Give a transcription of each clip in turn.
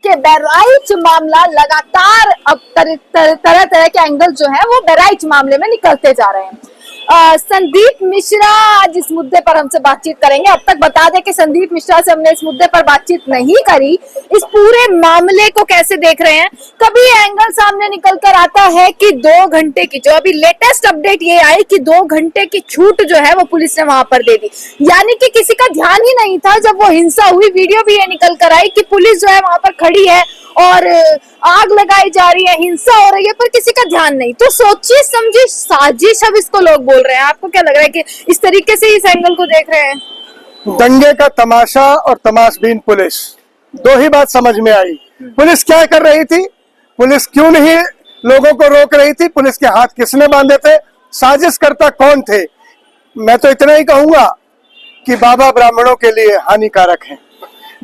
के बहराइच मामला लगातार अब तरह तरह के एंगल जो है वो बहराइच मामले में निकलते जा रहे हैं। संदीप मिश्रा आज इस मुद्दे पर हमसे बातचीत करेंगे। अब तक बता दें कि संदीप मिश्रा से हमने इस मुद्दे पर बातचीत नहीं करी। इस पूरे मामले को कैसे देख रहे हैं? कभी एंगल सामने निकल कर आता है कि 2 घंटे की, जो अभी लेटेस्ट अपडेट ये आई कि 2 घंटे की छूट जो है वो पुलिस ने वहां पर दे दी, यानी कि किसी का ध्यान ही नहीं था जब वो हिंसा हुई। वीडियो भी ये निकल कर आई कि पुलिस जो है वहां पर खड़ी है और आग लगाई जा रही है, हिंसा हो रही है, पर किसी का ध्यान नहीं। तो सोचिए समझिए साजिश अब इसको लोग बोल रहे हैं। आपको क्या लग रहा है कि इस तरीके से इस एंगल को देख रहे हैं? दंगे का तमाशा और तमाशबीन पुलिस, दो ही बात समझ में आई। पुलिस क्या कर रही थी, पुलिस क्यों नहीं लोगों को रोक रही थी, पुलिस के हाथ किसने बांधे थे, साजिशकर्ता कौन थे? मैं तो इतना ही कहूंगा कि बाबा ब्राह्मणों के लिए हानिकारक है।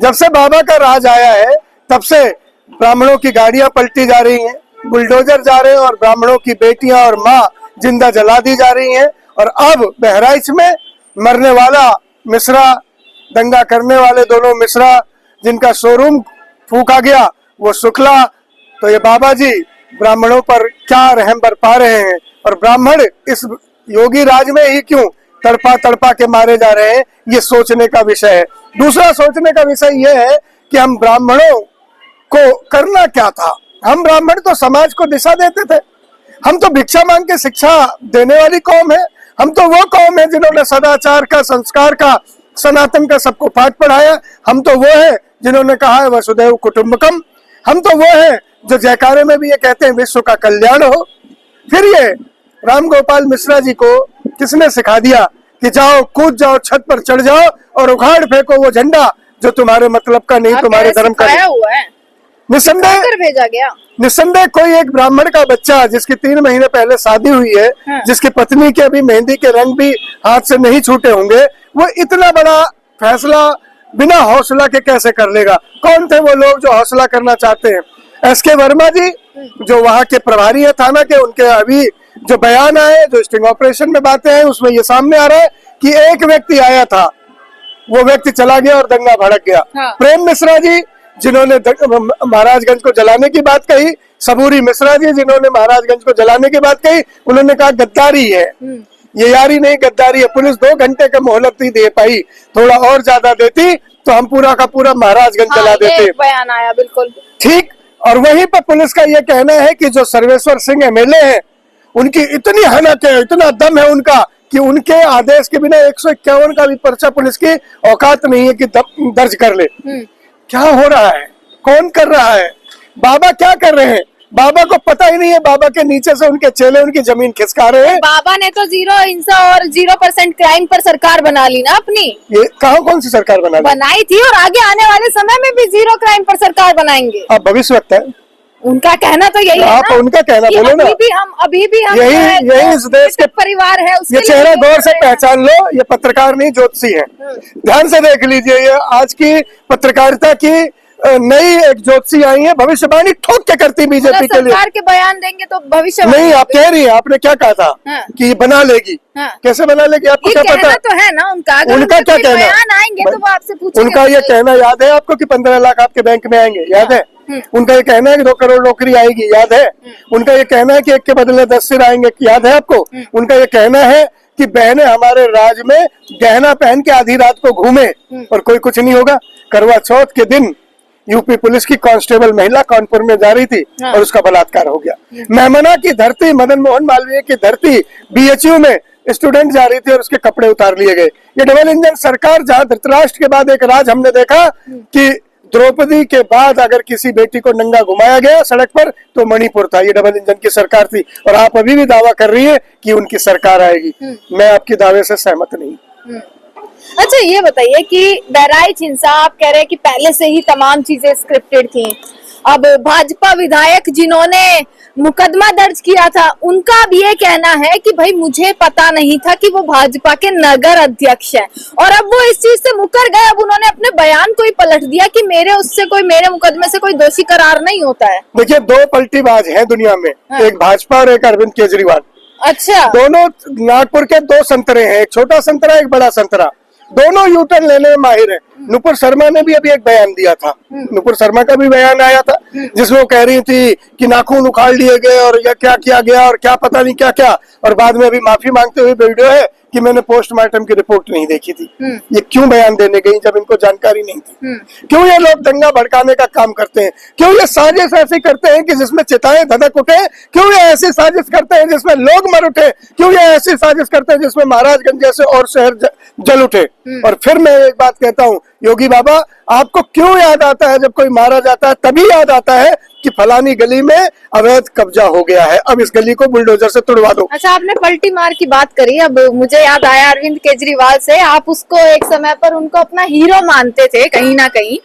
जब से बाबा का राज आया है तब से ब्राह्मणों की गाड़ियां पलटी जा रही हैं, बुलडोजर जा रहे हैं और ब्राह्मणों की बेटियां और माँ जिंदा जला दी जा रही हैं। और अब बहराइच में मरने वाला मिश्रा, दंगा करने वाले दोनों मिश्रा जिनका शोरूम फूका गया वो शुक्ला, तो ये बाबा जी ब्राह्मणों पर क्या रहम बरपा रहे हैं और ब्राह्मण इस योगी राज में ही क्यों तड़पा तड़पा के मारे जा रहे हैं, ये सोचने का विषय है। दूसरा सोचने का विषय ये है कि हम ब्राह्मणों को करना क्या था। हम ब्राह्मण तो समाज को दिशा देते थे, हम तो भिक्षा मांग के शिक्षा देने वाली कौम है। हम तो वो कौम है जिन्होंने सदाचार का, संस्कार का, सनातन का सबको पाठ पढ़ाया। हम तो वो है जिन्होंने कहा है वसुदैव कुटुंबकम। हम तो वो है जो जयकारे में भी ये कहते हैं विश्व का कल्याण हो। फिर ये राम गोपाल मिश्रा जी को किसने सिखा दिया कि जाओ कूद जाओ, छत पर चढ़ जाओ और उखाड़ फेंको वो झंडा जो तुम्हारे मतलब का नहीं, तुम्हारे धर्म का नहीं। निस्संदेह भेजा गया, निस्संदेह कोई एक ब्राह्मण का बच्चा जिसकी 3 महीने पहले शादी हुई है, जिसकी पत्नी के अभी मेहंदी के रंग भी हाथ से नहीं छूटे होंगे, वो इतना बड़ा फैसला बिना हौसला के कैसे कर लेगा? कौन थे वो लोग जो हौसला करना चाहते हैं? एसके वर्मा जी जो वहाँ के प्रभारी है थाना के, उनके अभी जो बयान आए, जो स्टिंग ऑपरेशन में बातें हैं, उसमें ये सामने आ रहा है कि एक व्यक्ति आया था, वो व्यक्ति चला गया और दंगा भड़क गया। प्रेम मिश्रा जी जिन्होंने महाराजगंज को जलाने की बात कही, सबूरी मिश्रा जी जिन्होंने महाराजगंज को जलाने की बात कही, उन्होंने कहा गद्दारी है, ये यारी नहीं गद्दारी है। पुलिस 2 घंटे का मोहलत नहीं दे पाई, थोड़ा और ज्यादा देती तो हम पूरा का पूरा महाराजगंज जला देते। बयान आया बिल्कुल ठीक। और वहीं पर पुलिस का ये कहना है कि जो सर्वेश्वर सिंह एमएलए हैं, उनकी इतनी हनक है, इतना दम है उनका कि उनके आदेश के बिना 151 का भी पर्चा पुलिस की औकात नहीं है कि दर्ज कर ले। क्या हो रहा है? कौन कर रहा है? बाबा क्या कर रहे हैं? बाबा को पता ही नहीं है, बाबा के नीचे से उनके चेले उनकी जमीन खिसका रहे हैं। बाबा ने तो 0 हिंसा और 0% क्राइम पर सरकार बना ली ना अपनी। ये कौन सी सरकार बनाई थी और आगे आने वाले समय में भी 0 क्राइम पर सरकार बनाएंगे। अब भविष्य वक्त है, उनका कहना तो यही है ना? उनका कहना बोलो ना। अभी भी हम यही इस देश के परिवार है, ये चेहरा गौर से पहचान लो, ये पत्रकार नहीं ज्योतिषी है। ध्यान से देख लीजिए, ये आज की पत्रकारिता की नई एक ज्योतिषी आई है, भविष्यवाणी ठोक के करती बीजेपी के लिए। सरकार के बयान देंगे तो भविष्य नहीं, आप कह रही है, आपने क्या कहा था कि बना लेगी, कैसे बना लेगी? आपको क्या पता तो है ना उनका क्या कहना? बयान आएंगे तो वो आपसे पूछेंगे। उनका ये कहना याद है आपको कि 15 लाख आपके बैंक में आएंगे, याद है? उनका ये कहना है कि 2 करोड़ नौकरी आएगी, याद है? उनका ये कहना है कि 1 के बदले 10 सिर आएंगे, याद है आपको? उनका ये कहना है कि बहनें हमारे राज में गहना पहन के आधी रात को घूमे और कोई कुछ नहीं होगा। करवा चौथ के दिन यूपी पुलिस की कांस्टेबल महिला कानपुर में जा रही थी और उसका बलात्कार हो गया। मेमना की धरती, मदन मोहन मालवीय की धरती, बीएचयू में स्टूडेंट जा रही थी और उसके कपड़े उतार लिए गए। ये डबल इंजन सरकार, जहां धृतराष्ट्र के बाद एक राज हमने देखा कि द्रौपदी के बाद अगर किसी बेटी को नंगा घुमाया गया सड़क पर तो मणिपुर था। ये डबल इंजन की सरकार थी और आप अभी भी दावा कर रही है कि उनकी सरकार आएगी। मैं आपके दावे से सहमत नहीं। अच्छा ये बताइए कि बहराइच हिंसा, आप कह रहे हैं कि पहले से ही तमाम चीजें स्क्रिप्टेड थी। अब भाजपा विधायक जिन्होंने मुकदमा दर्ज किया था, उनका भी ये कहना है कि भाई मुझे पता नहीं था कि वो भाजपा के नगर अध्यक्ष हैं और अब वो इस चीज से मुकर गए। अब उन्होंने अपने बयान को ही पलट दिया कि मेरे मुकदमे से कोई दोषी करार नहीं होता है। देखिए, 2 पलटीबाज हैं दुनिया में, एक भाजपा और एक अरविंद केजरीवाल। अच्छा, दोनों नागपुर के 2 संतरे हैं, एक छोटा संतरा एक बड़ा संतरा। दोनों यूटर्न लेने में माहिर है। नुपुर शर्मा ने भी अभी एक बयान दिया था, नुपुर शर्मा का भी बयान आया था जिसमें वो कह रही थी कि नाखून उखाड़ लिए गए और या क्या किया गया और क्या पता नहीं क्या क्या, और बाद में अभी माफी मांगते हुए वीडियो है कि मैंने पोस्टमार्टम की रिपोर्ट नहीं देखी थी। ये क्यों बयान देने गई जब इनको जानकारी नहीं थी? क्यों ये लोग दंगा भड़काने का काम करते हैं? क्यों ये साजिश ऐसी करते हैं कि जिसमें चिताएं धधक उठे? क्यों ये ऐसी साजिश करते हैं जिसमें लोग मर उठे? क्यों ये ऐसी साजिश करते हैं जिसमें महाराजगंज जैसे और शहर जल उठे? और फिर मैं एक बात कहता हूँ, योगी बाबा आपको क्यों याद आता है जब कोई मारा जाता है? तभी याद आता है कि फलानी गली में अवैध कब्जा हो गया है, अब इस गली को बुलडोजर से तुड़वा दो। अच्छा, आपने पलटी मार की बात करी, अब मुझे याद आया अरविंद केजरीवाल से। आप उसको एक समय पर उनको अपना हीरो मानते थे कहीं ना कहीं,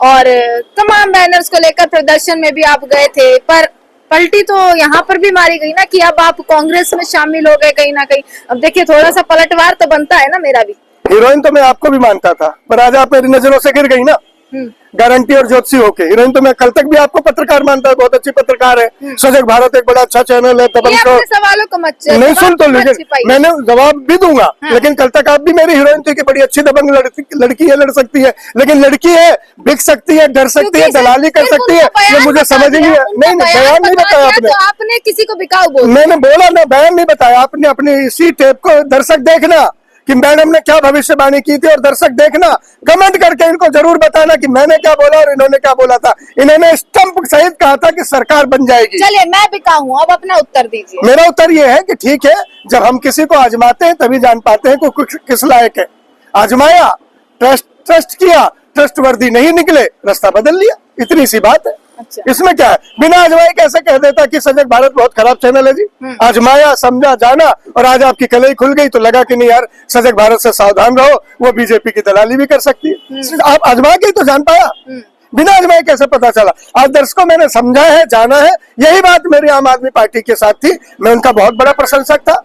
और तमाम बैनर्स को लेकर प्रदर्शन में भी आप गए थे, पर पलटी तो यहाँ पर भी मारी गई ना कि अब आप कांग्रेस में शामिल हो गए कहीं ना कहीं। अब देखिए थोड़ा सा पलटवार तो बनता है ना मेरा भी। हीरोइन तो मैं आपको भी मानता था, पर आज आप मेरी नजरों से गिर गई ना, गारंटी और ज्योतिषी होके। हीरोइन तो मैं कल तक भी आपको पत्रकार मानता है, बहुत अच्छी पत्रकार है। सजग भारत एक बड़ा अच्छा चैनल है, दबंग शो। सवालों को मत नहीं सुन तो, लेकिन मैंने जवाब भी दूंगा। लेकिन कल तक आप भी मेरी हीरोइन थी कि बड़ी अच्छी दबंग लड़की है, लड़ सकती है, लेकिन लड़की है, बिक सकती है, डर सकती है, दलाली कर सकती है, ये मुझे समझ नहीं है। नहीं बयान नहीं बताया आपने, आपने किसी को बिकाऊ बोला। मैंने बोला ना, बयान नहीं बताया आपने। अपनी इसी टेप को दर्शक देखना कि मैडम ने क्या भविष्यवाणी की थी, और दर्शक देखना, कमेंट करके इनको जरूर बताना कि मैंने क्या बोला और इन्होंने क्या बोला था। इन्होंने स्टंप सहित कहा था कि सरकार बन जाएगी। चलिए मैं बिकाऊं, अब अपना उत्तर दीजिए। मेरा उत्तर ये है कि ठीक है, जब हम किसी को आजमाते हैं तभी जान पाते हैं कि किस लायक है। आजमाया, ट्रस्ट किया, ट्रस्टवर्दी नहीं निकले, रास्ता बदल लिया, इतनी सी बात है। अच्छा। इसमें क्या है? बिना आजमाए कैसे कह देता कि सजग भारत बहुत खराब चैनल है जी? आजमाया, समझा, जाना, और आज आपकी कलई खुल गई तो लगा कि नहीं यार सजग भारत से सावधान रहो, वो बीजेपी की दलाली भी कर सकती है। आप आजमा के तो जान पाया, बिना आजमाए कैसे पता चला? आज दर्शकों मैंने समझा है, जाना है। यही बात मेरी आम आदमी पार्टी के साथ थी। मैं उनका बहुत बड़ा प्रशंसक था,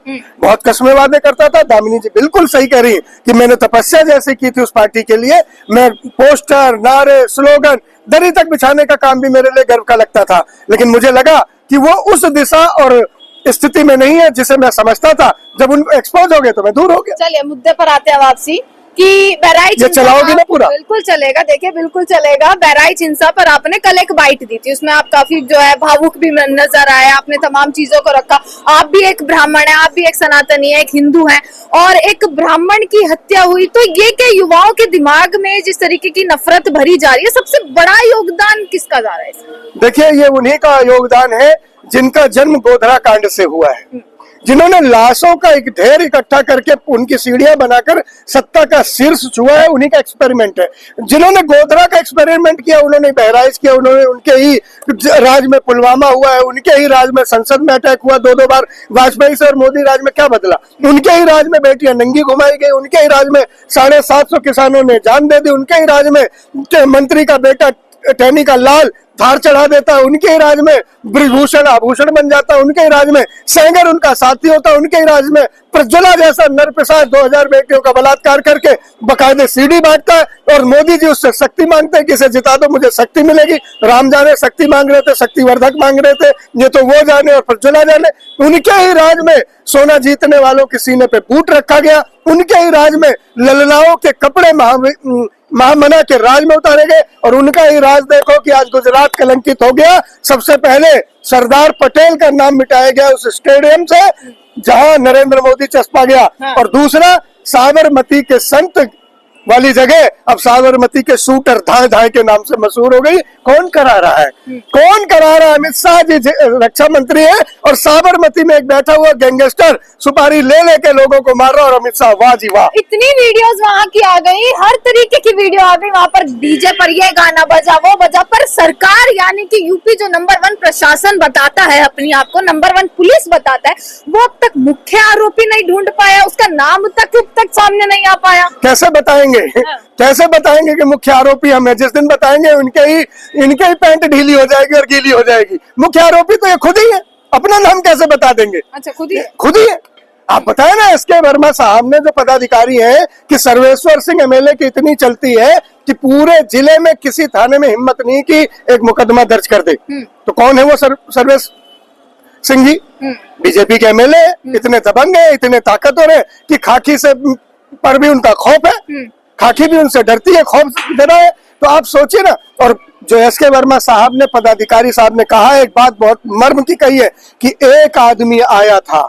बहुत कस्में वादे करता था। दामिनी जी बिल्कुल सही कह रही है कि मैंने तपस्या जैसे की थी उस पार्टी के लिए। मैं पोस्टर, नारे, स्लोगन, दरी तक बिछाने का काम भी मेरे लिए गर्व का लगता था। लेकिन मुझे लगा कि वो उस दिशा और स्थिति में नहीं है जिसे मैं समझता था। जब उन एक्सपोज हो गए तो मैं दूर हो गया। चलिए मुद्दे पर आते हैं वापसी कि बहराइच ये चलाओगे ना पूरा? बिल्कुल चलेगा, देखिए बिल्कुल चलेगा। बहराइच हिंसा पर आपने कल एक बाइट दी थी, उसमें आप काफी जो है भावुक भी नजर आए। आपने तमाम चीजों को रखा। आप भी एक ब्राह्मण है, आप भी एक सनातनी है, एक हिंदू है, और एक ब्राह्मण की हत्या हुई तो ये के युवाओं के दिमाग में जिस तरीके की नफरत भरी जा रही है, सबसे बड़ा योगदान किसका जा रहा है इसमें? देखिए ये उन्हीं का योगदान है जिनका जन्म गोधरा कांड से हुआ है, जिन्होंने लाशों का एक ढेर इकट्ठा करके उनकी सीढ़ियां बनाकर सत्ता का शीर्ष छुआ है। उन्हीं का एक्सपेरिमेंट है। जिन्होंने गोधरा का एक्सपेरिमेंट किया, उन्होंने बहराइच किया, उन्होंने उनके ही राज में पुलवामा हुआ है, उनके ही राज में संसद में अटैक हुआ 2-2 बार। वाजपेयी से और मोदी राज में क्या बदला? उनके ही राज में बेटियां नंगी घुमाई गई, उनके ही राज में 750 किसानों ने जान दे दी, उनके ही राज में मंत्री का बेटा टहनी का लाल धार चढ़ा देता है, उनके ही राज में ब्रिभूषण आभूषण बन जाता है, उनके ही राज में सेंगर उनका साथी होता है, उनके ही राज में प्रज्वला जैसा नरपिशाच 2000 बेटियों का बलात्कार करके बकायदे सीढ़ी बांटता है। और मोदी जी उससे शक्ति मांगते हैं कि इसे जिता दो मुझे शक्ति मिलेगी। राम जाने शक्ति मांग रहे थे, शक्तिवर्धक मांग रहे थे, ये तो वो जाने और प्रज्वला जाने। उनके ही राज में सोना जीतने वालों के सीने पे बूट रखा गया, उनके ही राज में ललनाओं के कपड़े महामना के राज में उतारे गए, और उनका ही राज देखो कि आज गुजरात कलंकित हो गया। सबसे पहले सरदार पटेल का नाम मिटाया गया उस स्टेडियम से जहां नरेंद्र मोदी चस्पा गया। और दूसरा, साबरमती के संत वाली जगह अब साबरमती के शूटर धाए धाए के नाम से मशहूर हो गई। कौन करा रहा है? कौन करा रहा है? अमित शाह जी रक्षा मंत्री है, और साबरमती में एक बैठा हुआ गैंगस्टर सुपारी ले लेके लोगों को मार रहा, और अमित शाह वाह जी वाह। इतनी वीडियोस वहाँ की आ गई, हर तरीके की वीडियो आ गई। वहाँ पर डीजे पर ये गाना बजा, वो बजा, पर सरकार यानी कि यूपी जो नंबर 1 प्रशासन बताता है अपनी आप को, नंबर 1 पुलिस बताता है, वो अब तक मुख्य आरोपी नहीं ढूंढ पाया, उसका नाम तक सामने नहीं आ पाया। कैसे बताएंगे? कैसे बताएंगे कि मुख्य आरोपी हम है? जिस दिन बताएंगे इनके ही पैंट ढीली हो जाएगी और गीली हो जाएगी। मुख्य आरोपी तो ये खुद ही है, अपना नाम कैसे बता देंगे? अच्छा, खुद ही है। आप बताए ना, एसके वर्मा साहब ने जो पदाधिकारी है कि सर्वेश्वर सिंह एमएलए की इतनी चलती है कि पूरे जिले में किसी थाने में हिम्मत नहीं कि एक मुकदमा दर्ज कर दे। तो कौन है वो सर्वेश सिंह जी? बीजेपी के एमएलए इतने दबंग है, इतने ताकतवर है कि खाकी से पर भी उनका खौफ है, खाकी भी उनसे डरती है, खौफ डरा है। तो आप सोचिए ना। और जो एस.के. वर्मा साहब ने, पदाधिकारी साहब ने कहा है, एक बात बहुत मर्म की कही है कि एक आदमी आया था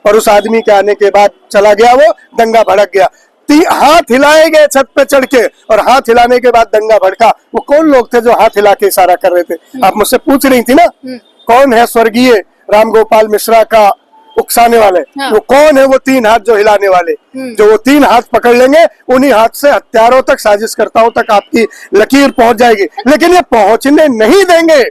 और उस आदमी के आने के बाद चला गया, वो दंगा भड़क गया। हाथ हिलाए गए छत पे चढ़ के, और हाथ हिलाने के बाद दंगा भड़का। वो कौन लोग थे जो हाथ हिला के इशारा कर रहे थे? आप मुझसे पूछ रही थी ना, कौन है स्वर्गीय रामगोपाल मिश्रा का उकसाने वाले? हाँ। वो कौन है? वो 3 हाथ जो हिलाने वाले, जो वो 3 हाथ पकड़ लेंगे, उन्हीं हाथ से हत्यारों तक, साजिशकर्ताओं तक आपकी लकीर पहुंच जाएगी। लेकिन ये पहुंचने नहीं देंगे,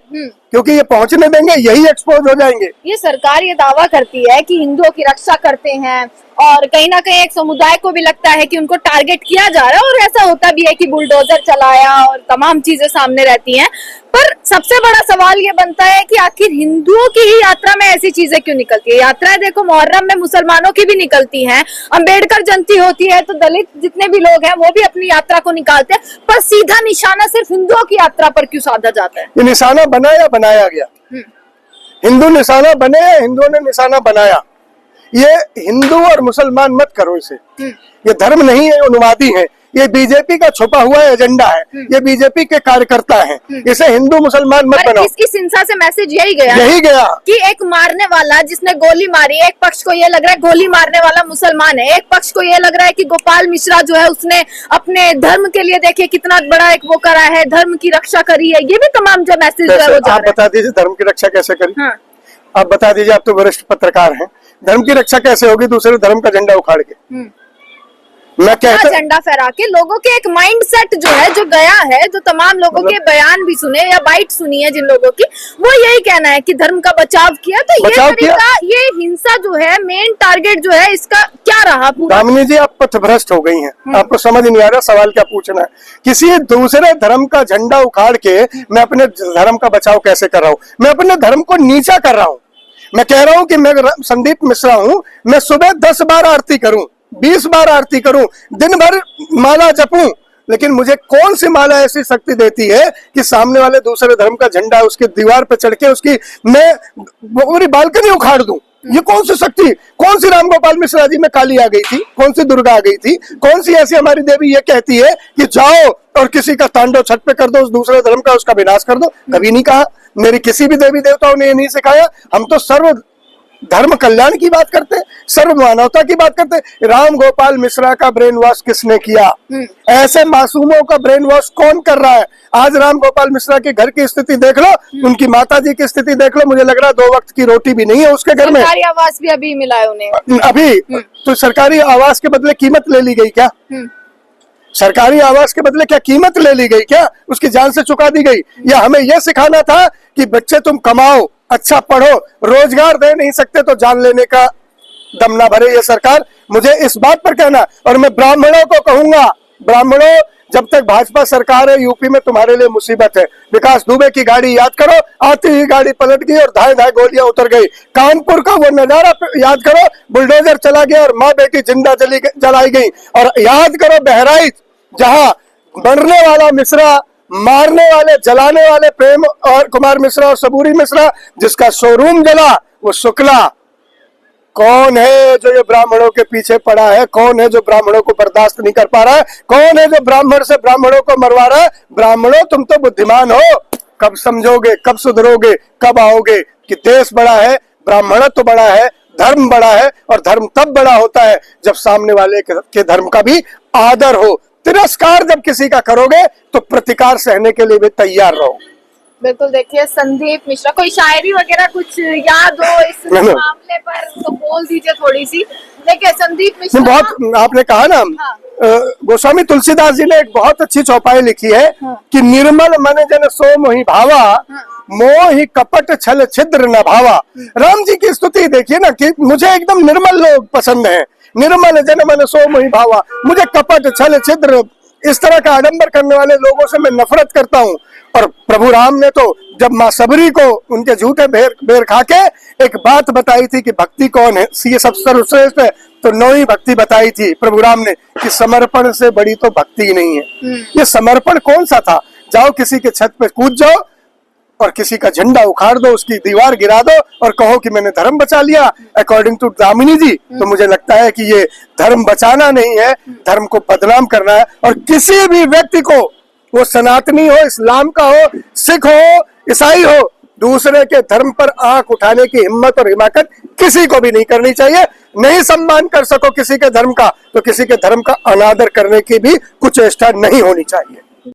क्योंकि ये पहुंचने देंगे यही एक्सपोज हो जाएंगे। ये सरकार ये दावा करती है कि हिंदुओं की रक्षा करते हैं, और कहीं ना कहीं एक समुदाय को भी लगता है कि उनको टारगेट किया जा रहा है, और ऐसा होता भी है कि बुलडोजर चलाया और तमाम चीजें सामने रहती हैं। पर सबसे बड़ा सवाल ये बनता है कि आखिर हिंदुओं की ही यात्रा में ऐसी चीजें क्यों निकलती है? यात्राएं देखो, मुहर्रम में मुसलमानों की भी निकलती हैं, अम्बेडकर जयंती होती है तो दलित जितने भी लोग हैं वो भी अपनी यात्रा को निकालते हैं, पर सीधा निशाना सिर्फ हिंदुओं की यात्रा पर क्यों साधा जाता है? ये निशाना बनाया गया। हिंदू निशाना बने, हिंदुओं ने निशाना बनाया। ये हिंदू और मुसलमान मत करो इसे, ये धर्म नहीं है, उन्मादी है। ये बीजेपी का छुपा हुआ एजेंडा है, ये बीजेपी के कार्यकर्ता हैं। इसे हिंदू मुसलमान मत बनाओ। इस हिंसा से मैसेज यही गया कि एक मारने वाला जिसने गोली मारी, एक पक्ष को ये लग रहा है गोली मारने वाला मुसलमान है, एक पक्ष को ये लग रहा है कि गोपाल मिश्रा जो है उसने अपने धर्म के लिए देखिए कितना बड़ा एक वो करा है, धर्म की रक्षा करी है। ये भी तमाम जो मैसेज है वो जा रहा है। आप बता दीजिए धर्म की रक्षा कैसे करी? हाँ। आप बता दीजिए, आप तो वरिष्ठ पत्रकार हैं, धर्म की रक्षा कैसे होगी दूसरे धर्म का झंडा उखाड़ के? मैं कहता झंडा फहरा के लोगों के एक माइंडसेट जो है, जो गया है, जो तमाम लोगों के बयान भी सुने या बाइट सुनी है जिन लोगों की, वो यही कहना है कि धर्म का बचाव किया। तो ये तरीका, ये हिंसा जो है, मेन टारगेट जो है इसका क्या रहा पूरा? दामिनी जी, आप पथभ्रष्ट हो गई हैं, आपको समझ नहीं आ रहा सवाल क्या पूछना है। किसी दूसरे धर्म का झंडा उखाड़ के मैं अपने धर्म का बचाव कैसे कर रहा हूँ? मैं अपने धर्म को नीचा कर रहा हूँ। मैं कह रहा हूँ कि मैं संदीप मिश्रा हूँ, मैं सुबह 10 बार आरती करूं, 20 बार आरती करूं, दिन भर माला जपूं, लेकिन मुझे कौन सी माला ऐसी शक्ति देती है कि सामने वाले दूसरे धर्म का झंडा उसकी दीवार पर चढ़ के उसकी मैं पूरी बालकनी उखाड़ दूं? ये कौन सी शक्ति? कौन सी रामगोपाल मिश्रा जी में काली आ गई थी? कौन सी दुर्गा आ गई थी? कौन सी ऐसी हमारी देवी ये कहती है कि जाओ और किसी का तांडव छत पे कर दो, उस दूसरे धर्म का उसका विनाश कर दो? कभी नहीं कहा। मेरी किसी भी देवी देवताओं ने ये नहीं सिखाया। हम तो सर्व धर्म कल्याण की बात करते हैं, सर्व मानवता की बात करते हैं। राम गोपाल मिश्रा का ब्रेन वॉश किसने किया? ऐसे मासूमों का ब्रेन वॉश कौन कर रहा है? आज राम गोपाल मिश्रा के घर की स्थिति देख लो, उनकी माता जी की स्थिति देख लो, मुझे लग रहा है 2 वक्त की रोटी भी नहीं है उसके घर में। सरकारी आवास भी अभी मिला है उन्हें। अभी तो सरकारी आवास के बदले कीमत ले ली गई क्या? सरकारी आवास के बदले क्या कीमत ले ली गई क्या? उसकी जान से चुका दी गई? या हमें यह सिखाना था कि बच्चे तुम कमाओ, अच्छा पढ़ो, रोजगार दे नहीं सकते तो जान लेने का दम ना भरे ये सरकार? मुझे इस बात पर कहना, और मैं ब्राह्मणों को कहूंगा, ब्राह्मणों, जब तक भाजपा सरकार है यूपी में तुम्हारे लिए मुसीबत है। विकास दुबे की गाड़ी याद करो, आती ही गाड़ी पलट गई और धाए धाए गोलियां उतर गई। कानपुर का वो नजारा याद करो, बुलडोजर चला गया और माँ बेटी जिंदा जलाई गई। और याद करो बहराइच, जहां मरने वाला मिश्रा, मारने वाले, जलाने वाले प्रेम और कुमार मिश्रा और सबूरी मिश्रा, जिसका शोरूम जला, वो शुक्ला। कौन है जो ये ब्राह्मणों के पीछे पड़ा है? कौन है जो ब्राह्मणों को बर्दाश्त नहीं कर पा रहा है? कौन है जो ब्राह्मण से ब्राह्मणों को मरवा रहा है? ब्राह्मणों, तुम तो बुद्धिमान हो, कब समझोगे, कब सुधरोगे, कब आओगे कि देश बड़ा है, ब्राह्मणत्व बड़ा है, धर्म बड़ा है, और धर्म तब बड़ा होता है जब सामने वाले के धर्म का भी आदर हो। तिरस्कार जब किसी का करोगे तो प्रतिकार सहने के लिए भी तैयार रहो। बिल्कुल। देखिए संदीप मिश्रा, कोई शायरी वगैरह कुछ याद हो इस मामले पर तो बोल दीजिए थोड़ी सी। देखिए संदीप मिश्रा, बहुत आपने कहा ना, गोस्वामी तुलसीदास जी ने एक बहुत अच्छी चौपाई लिखी है कि निर्मल मन जन सो मोहि भावा, मोहि कपट छल छिद्र न भावा। राम जी की स्तुति देखिए ना कि मुझे एकदम निर्मल लोग पसंद हैं। निर्मल जन मन सो मोहि भावा, मुझे कपट छल छिद्र, इस तरह का आडंबर करने वाले लोगों से मैं नफरत करता हूँ। और प्रभु राम ने तो जब माँ सबरी को उनके झूठे बेर खा के एक बात बताई थी कि भक्ति कौन है, ये सब सर्वश्रेष्ठ है, तो 9वीं भक्ति बताई थी प्रभु राम ने कि समर्पण से बड़ी तो भक्ति ही नहीं है। ये समर्पण कौन सा था? जाओ किसी के छत पे कूद जाओ, और किसी का झंडा उखाड़ दो, उसकी दीवार गिरा दो और कहो कि मैंने धर्म बचा लिया, अकॉर्डिंग टू दामिनी जी, तो मुझे लगता है कि ये धर्म बचाना नहीं है, धर्म को बदनाम करना है। और किसी भी व्यक्ति को, वो सनातनी हो, इस्लाम का हो, सिख हो, ईसाई हो, दूसरे के धर्म पर आंख उठाने की हिम्मत और हिमाकत किसी को भी नहीं करनी चाहिए। नहीं सम्मान कर सको किसी के धर्म का, तो किसी के धर्म का अनादर करने की भी कुछ चेष्टा नहीं होनी चाहिए।